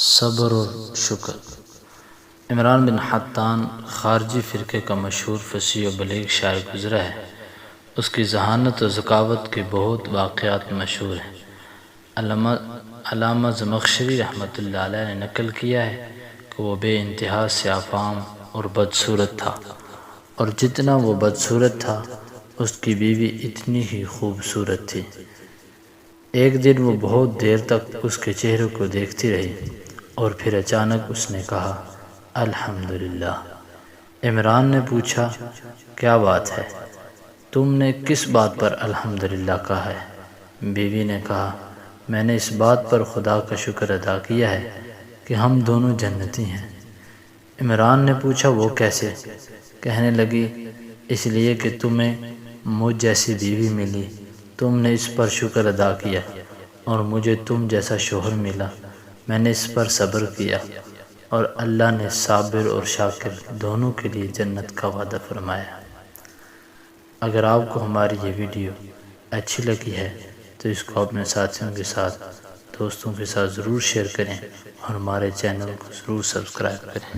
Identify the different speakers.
Speaker 1: صبر اور شکر۔ عمران بن حطان خارجی فرقے کا مشہور فصیح و بلیغ شاعر گزرا ہے۔ اس کی ذہانت و ذکاوت کے بہت واقعات مشہور ہیں۔ علامہ زمخشری رحمۃ اللہ علیہ نے نقل کیا ہے کہ وہ بے انتہا سیاہ اور بدصورت تھا، اور جتنا وہ بدصورت تھا اس کی بیوی اتنی ہی خوبصورت تھی۔ ایک دن وہ بہت دیر تک اس کے چہرے کو دیکھتی رہی اور پھر اچانک اس نے کہا الحمدللہ۔ عمران نے پوچھا کیا بات ہے، تم نے کس بات پر الحمدللہ کہا ہے؟ بیوی نے کہا میں نے اس بات پر خدا کا شکر ادا کیا ہے کہ ہم دونوں جنتی ہیں۔ عمران نے پوچھا وہ کیسے؟ کہنے لگی اس لیے کہ تمہیں مجھ جیسی بیوی ملی، تم نے اس پر شکر ادا کیا، اور مجھے تم جیسا شوہر ملا، میں نے اس پر صبر کیا، اور اللہ نے صابر اور شاکر دونوں کے لیے جنت کا وعدہ فرمایا۔ اگر آپ کو ہماری یہ ویڈیو اچھی لگی ہے تو اس کو اپنے ساتھیوں کے ساتھ، دوستوں کے ساتھ ضرور شیئر کریں، اور ہمارے چینل کو ضرور سبسکرائب کریں۔